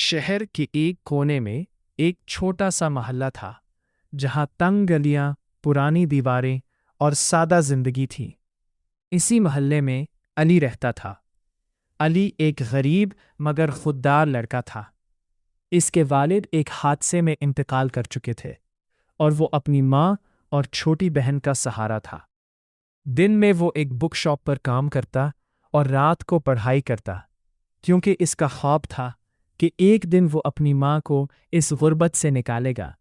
शहर के एक कोने में एक छोटा सा मोहल्ला था जहां तंग गलियां, पुरानी दीवारें और सादा जिंदगी थी। इसी मोहल्ले में अली रहता था। अली एक गरीब मगर खुददार लड़का था। इसके वालिद एक हादसे में इंतकाल कर चुके थे और वो अपनी माँ और छोटी बहन का सहारा था। दिन में वो एक बुक शॉप पर काम करता और रात को पढ़ाई करता, क्योंकि इसका ख्वाब था कि एक दिन वो अपनी माँ को इस गुर्बत से निकालेगा।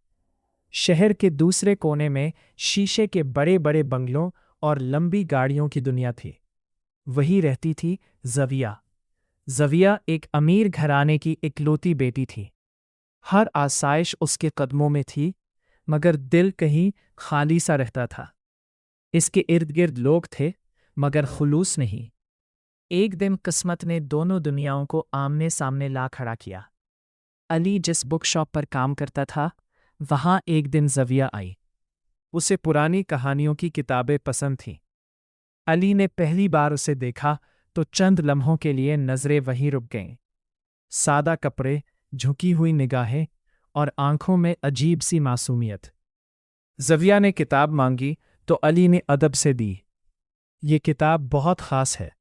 शहर के दूसरे कोने में शीशे के बड़े बड़े बंगलों और लंबी गाड़ियों की दुनिया थी। वही रहती थी ज़विया। ज़विया एक अमीर घराने की इकलौती बेटी थी। हर आसाइश उसके कदमों में थी, मगर दिल कहीं खाली सा रहता था। इसके इर्द गिर्द लोग थे, मगर खुलूस नहीं। एक दिन किस्मत ने दोनों दुनियाओं को आमने सामने ला खड़ा किया। अली जिस बुक शॉप पर काम करता था, वहां एक दिन ज़विया आई। उसे पुरानी कहानियों की किताबें पसंद थीं। अली ने पहली बार उसे देखा तो चंद लम्हों के लिए नजरें वहीं रुक गईं। सादा कपड़े, झुकी हुई निगाहें और आंखों में अजीब सी मासूमियत। ज़विया ने किताब मांगी तो अली ने अदब से दी। ये किताब बहुत ख़ास है,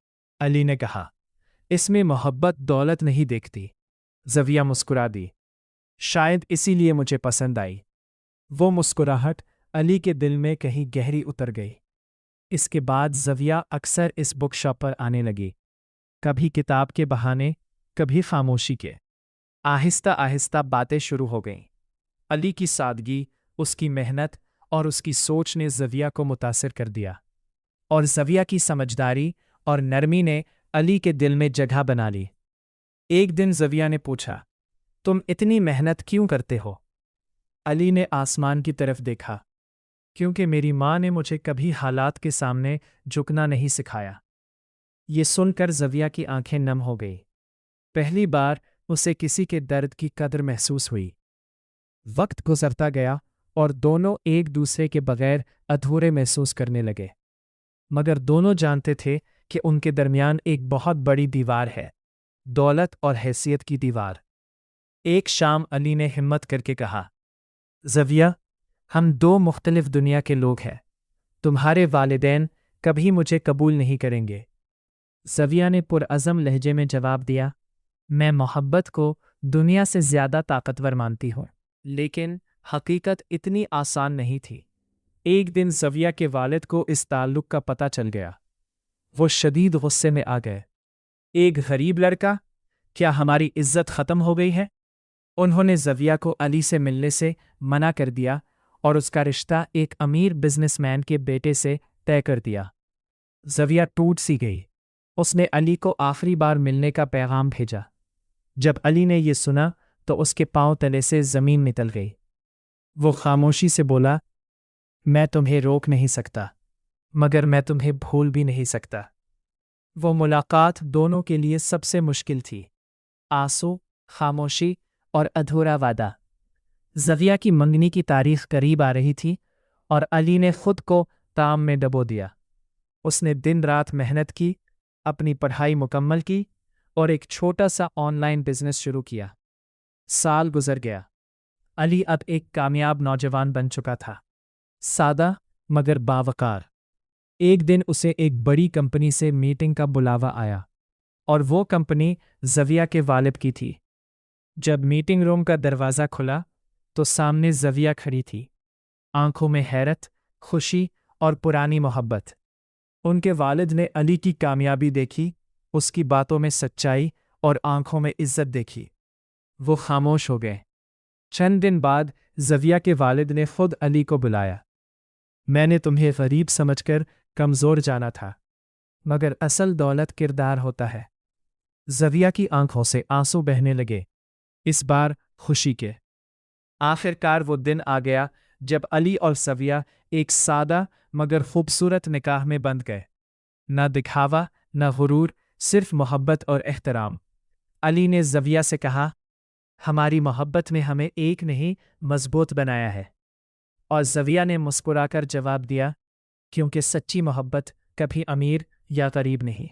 अली ने कहा। इसमें मोहब्बत दौलत नहीं देखती। ज़विया मुस्कुरा दी। शायद इसीलिए मुझे पसंद आई। वो मुस्कुराहट अली के दिल में कहीं गहरी उतर गई। इसके बाद ज़विया अक्सर इस बुक शॉप पर आने लगी, कभी किताब के बहाने, कभी खामोशी के। आहिस्ता आहिस्ता बातें शुरू हो गईं। अली की सादगी, उसकी मेहनत और उसकी सोच ने ज़विया को मुतासिर कर दिया, और ज़विया की समझदारी और नरमी ने अली के दिल में जगह बना ली। एक दिन ज़विया ने पूछा, तुम इतनी मेहनत क्यों करते हो? अली ने आसमान की तरफ देखा। क्योंकि मेरी माँ ने मुझे कभी हालात के सामने झुकना नहीं सिखाया। ये सुनकर ज़विया की आंखें नम हो गई। पहली बार उसे किसी के दर्द की कदर महसूस हुई। वक्त गुजरता गया और दोनों एक दूसरे के बगैर अधूरे महसूस करने लगे, मगर दोनों जानते थे कि उनके दरमियान एक बहुत बड़ी दीवार है, दौलत और हैसियत की दीवार। एक शाम अली ने हिम्मत करके कहा, ज़विया, हम दो मुख्तलिफ दुनिया के लोग हैं। तुम्हारे वालिदैन कभी मुझे कबूल नहीं करेंगे। ज़विया ने पुरअज़म लहजे में जवाब दिया, मैं मोहब्बत को दुनिया से ज़्यादा ताकतवर मानती हूँ। लेकिन हकीकत इतनी आसान नहीं थी। एक दिन ज़विया के वालिद को इस ताल्लुक़ का पता चल गया। वो शदीद गुस्से में आ गए। एक गरीब लड़का, क्या हमारी इज्जत ख़त्म हो गई है? उन्होंने ज़विया को अली से मिलने से मना कर दिया और उसका रिश्ता एक अमीर बिजनेसमैन के बेटे से तय कर दिया। ज़विया टूट सी गई। उसने अली को आखिरी बार मिलने का पैगाम भेजा। जब अली ने यह सुना तो उसके पांव तले से ज़मीन निकल गई। वो खामोशी से बोला, मैं तुम्हें रोक नहीं सकता, मगर मैं तुम्हें भूल भी नहीं सकता। वो मुलाकात दोनों के लिए सबसे मुश्किल थी। आंसू, खामोशी और अधूरा वादा। ज़विया की मंगनी की तारीख करीब आ रही थी और अली ने खुद को ताम में डबो दिया। उसने दिन रात मेहनत की, अपनी पढ़ाई मुकम्मल की और एक छोटा सा ऑनलाइन बिजनेस शुरू किया। साल गुजर गया। अली अब एक कामयाब नौजवान बन चुका था, सादा मगर बावकार। एक दिन उसे एक बड़ी कंपनी से मीटिंग का बुलावा आया, और वो कंपनी ज़विया के वालिद की थी। जब मीटिंग रूम का दरवाज़ा खुला तो सामने ज़विया खड़ी थी, आंखों में हैरत, खुशी और पुरानी मोहब्बत। उनके वालिद ने अली की कामयाबी देखी, उसकी बातों में सच्चाई और आंखों में इज्जत देखी। वो खामोश हो गए। चंद दिन बाद ज़विया के वालिद ने खुद अली को बुलाया। मैंने तुम्हें गरीब समझकर कमज़ोर जाना था, मगर असल दौलत किरदार होता है। ज़विया की आंखों से आंसू बहने लगे, इस बार खुशी के। आखिरकार वो दिन आ गया जब अली और ज़विया एक सादा मगर खूबसूरत निकाह में बंध गए। न दिखावा, न गुरूर, सिर्फ मोहब्बत और एहतराम। अली ने ज़विया से कहा, हमारी मोहब्बत ने हमें एक नहीं मजबूत बनाया है। और ज़विया ने मुस्कुराकर जवाब दिया, क्योंकि सच्ची मोहब्बत कभी अमीर या गरीब नहीं,